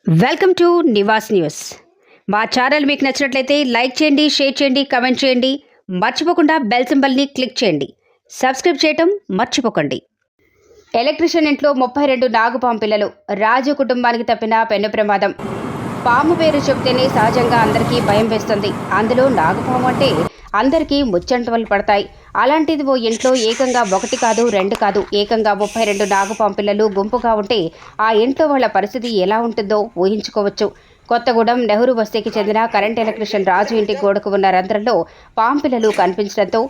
Welcome to Nivas news. మా channel మీకు నచ్చినట్లయితే లైక్ చేయండి, షేర్ చేయండి, కమెంట్ చేయండి. మర్చిపోకుండా బెల్ సింబల్ని క్లిక్ చేయండి. సబ్స్క్రైబ్ చేయటం మర్చిపోకండి. ఎలక్ట్రీషియన్ ఇంట్లో 32 నాగుపాము పిల్లలు. రాజు కుటుంబానికి తప్పిన పెను ప్రమాదం. పాము పేరు చెబితేనే సహజంగా అందరికీ భయం వేస్తుంది. అందులో నాగుపాము అంటే అందరికీ ముచ్చంటలు పడతాయి. అలాంటిది ఓ ఇంట్లో ఏకంగా 1 కాదు 2 కాదు ఏకంగా 32 నాగుపాము పిల్లలు గుంపుగా ఉంటే ఆ ఇంట్లో వాళ్ళ పరిస్థితి ఎలా ఉంటుందో ఊహించుకోవచ్చు. కొత్తగూడెం నెహ్రూ బస్తీకి చెందిన కరెంట్ ఎలక్ట్రీషియన్ రాజు ఇంటి గోడకు ఉన్న రంధ్రంలో పాము పిల్లలు కనిపించడంతో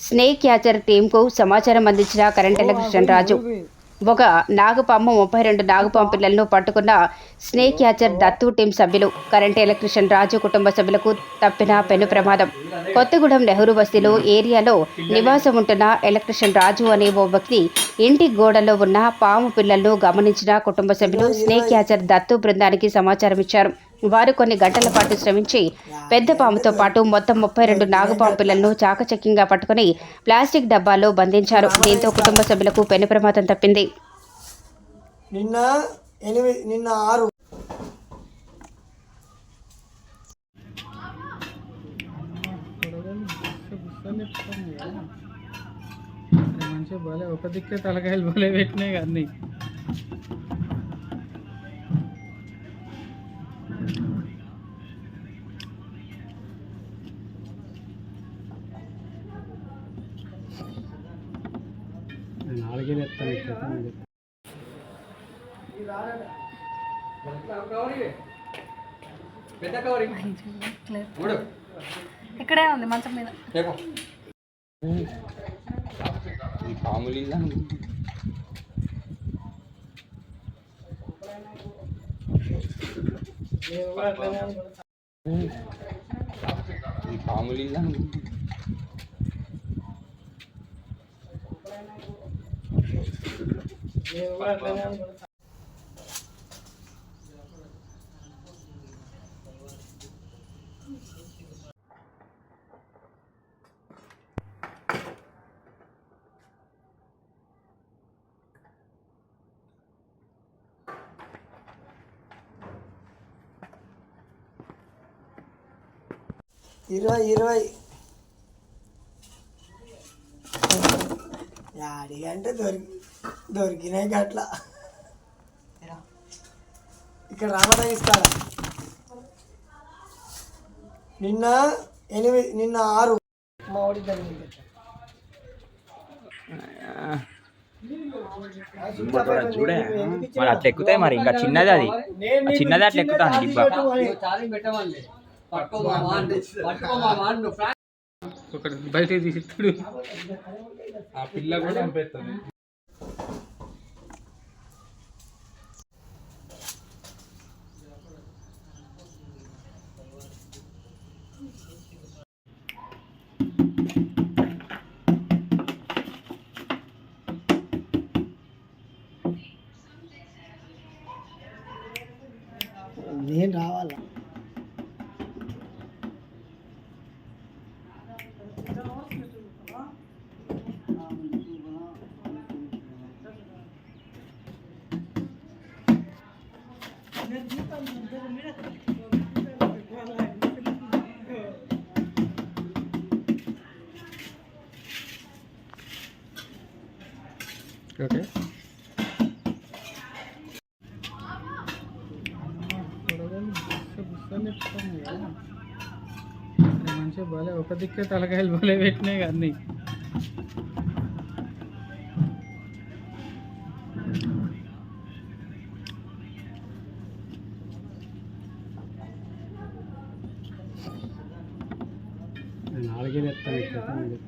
స్నేక్ క్యాచర్ టీంకు సమాచారం అందించిన కరెంట్ ఎలక్ట్రీషియన్ రాజు ఒక నాగుపాము 32 నాగుపాము పిల్లలను పట్టుకున్న స్నేక్ క్యాచర్ దత్తు టీం సభ్యులు. కరెంట్ ఎలక్ట్రీషియన్ రాజు కుటుంబ సభ్యులకు తప్పిన పెను ప్రమాదం. కొత్తగూడెం నెహ్రూ బస్తీలో ఏరియాలో నివాసం ఉంటున్న ఎలక్ట్రీషియన్ రాజు అనే ఓ వ్యక్తి ఇంటి గోడలో ఉన్న పాము పిల్లలను గమనించిన కుటుంబ సభ్యులు స్నేక్ క్యాచర్ దత్తు బృందానికి సమాచారం ఇచ్చారు. వారు కొన్ని గంటల పాటు శ్రమించి పెద్ద పాముతో పాటు మొత్తం 32 నాగుపాము పిల్లలను చాకచక్యంగా పట్టుకుని ప్లాస్టిక్ డబ్బాల్లో బంధించారు. దీంతో కుటుంబ సభ్యులకు పెను ప్రమాదం తప్పింది. నిన్న 6 మంచి భలే ఒక దిక్కే తలకాయలు భలే పెట్టినాయి అన్నీ. నాలుగేళ్ళు ఎత్తాను ఇక్కడే ఉంది మంచం మీద. పాములు పాములు ఇరవై యాడి అంటే దొరికినాయి గట్ల. ఇక్కడ రామదాయిస్తారా నిన్న 6 మా ఓడి జరిగింది. చూడే మరి అట్లా ఎక్కుతాయి. మరి ఇంకా చిన్నది అది చిన్నది అట్లా ఎక్కుతాను డిబ్బా. ఒకటి బయటకి తీసిస్తాడు. ఆ పిల్ల కూడా చంపేస్తుంది. నేను రావాలా ఓకే మంచి భలే ఒక దిక్కే తలకాయలు భలే పెట్టినాయి అన్నీ. నాలుగేళ్ళు ఎత్తాను.